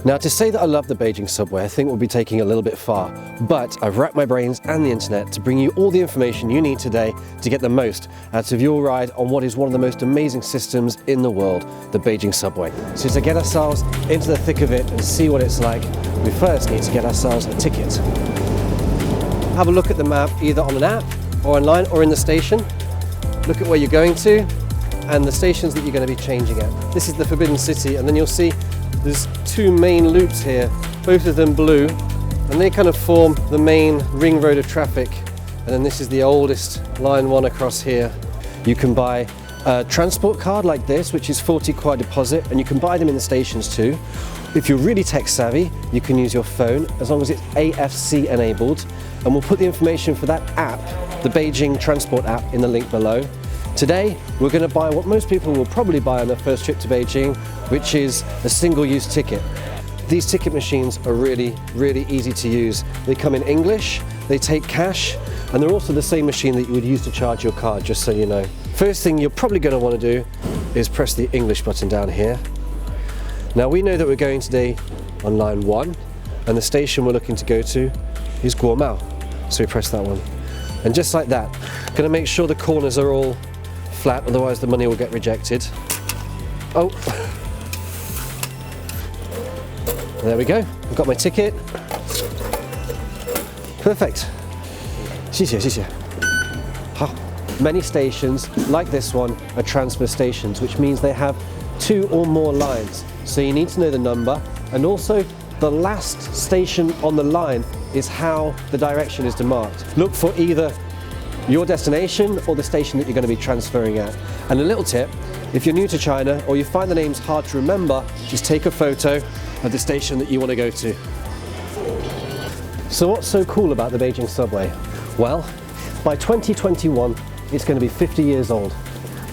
Now, to say that I love the Beijing subway, I think we'll be taking a little bit far, but I've racked my brains and the internet to bring you all the information you need today to get the most out of your ride on what is one of the most amazing systems in the world, the Beijing subway. So to get ourselves into the thick of it and see what it's like, we first need to get ourselves a ticket. Have a look at the map either on an app or online or in the station. Look at where you're going to and the stations that you're going to be changing at. This is the Forbidden City, and then you'll see there's two main loops here, both of them blue, and they kind of form the main ring road of traffic. And then this is the oldest line 1 across here. You can buy a transport card like this, which is 40 kuai deposit, and you can buy them in the stations too. If you're really tech savvy, you can use your phone as long as it's AFC enabled, and we'll put the information for that app, the Beijing transport app, in the link below. Today, we're going to buy what most people will probably buy on their first trip to Beijing, which is a single-use ticket. These ticket machines are really, really easy to use. They come in English, they take cash, and they're also the same machine that you would use to charge your card, just so you know. First thing you're probably going to want to do is press the English button down here. Now, we know that we're going today on line 1, and the station we're looking to go to is Guomao. So we press that one. And just like that, going to make sure the corners are all flat, otherwise the money will get rejected. Oh, there we go. I've got my ticket. Perfect. 谢谢, 谢谢. Many stations, like this one, are transfer stations, which means they have 2 or more lines. So you need to know the number, and also the last station on the line is how the direction is demarked. Look for either your destination or the station that you're going to be transferring at. And a little tip, if you're new to China or you find the names hard to remember, just take a photo of the station that you want to go to. So what's so cool about the Beijing subway? Well, by 2021, it's going to be 50 years old.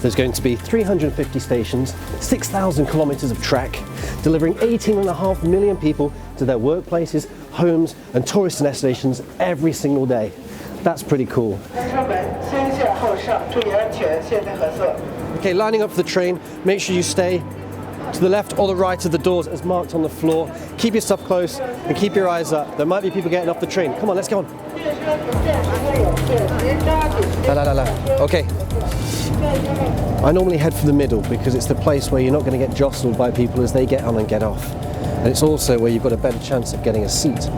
There's going to be 350 stations, 6,000 kilometers of track, delivering 18.5 million people to their workplaces, homes, and tourist destinations every single day. That's pretty cool. Okay, lining up for the train, make sure you stay to the left or the right of the doors as marked on the floor. Keep your stuff close and keep your eyes up. There might be people getting off the train. Come on, let's go on. Okay. I normally head for the middle because it's the place where you're not going to get jostled by people as they get on and get off. And it's also where you've got a better chance of getting a seat.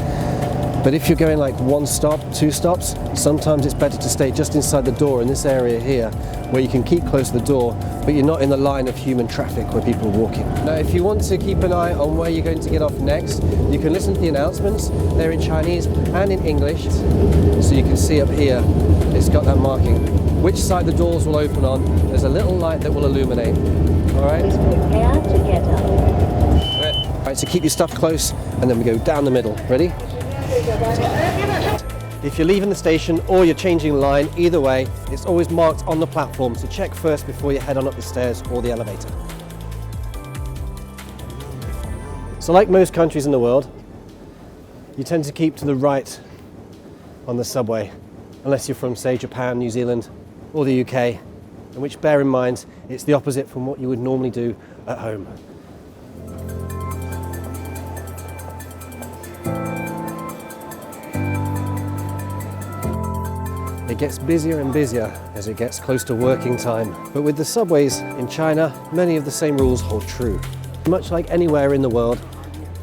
But if you're going like 1 stop, 2 stops, sometimes it's better to stay just inside the door in this area here, where you can keep close to the door, but you're not in the line of human traffic where people are walking. Now, if you want to keep an eye on where you're going to get off next, you can listen to the announcements. They're in Chinese and in English. So you can see up here, it's got that marking. Which side the doors will open on, there's a little light that will illuminate. All right? Please prepare to get up. All right, so keep your stuff close, and then we go down the middle. Ready? If you're leaving the station or you're changing line, either way, it's always marked on the platform, so check first before you head on up the stairs or the elevator. So like most countries in the world, you tend to keep to the right on the subway, unless you're from, say, Japan, New Zealand, or the UK, in which, bear in mind, it's the opposite from what you would normally do at home. It gets busier and busier as it gets close to working time. But with the subways in China, many of the same rules hold true. Much like anywhere in the world,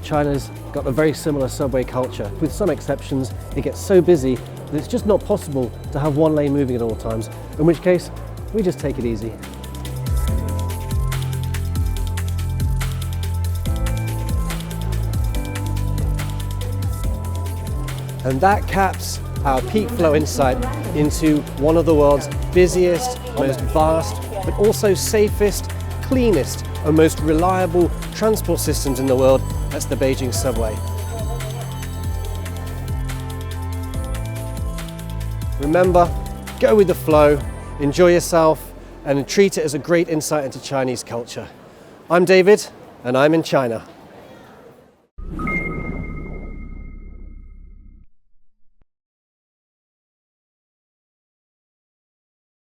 China's got a very similar subway culture. With some exceptions, it gets so busy that it's just not possible to have 1 lane moving at all times, in which case, we just take it easy. And that caps our peak flow insight into one of the world's busiest, most vast, but also safest, cleanest, and most reliable transport systems in the world. That's the Beijing subway. Remember, go with the flow, enjoy yourself, and treat it as a great insight into Chinese culture. I'm David, and I'm in China.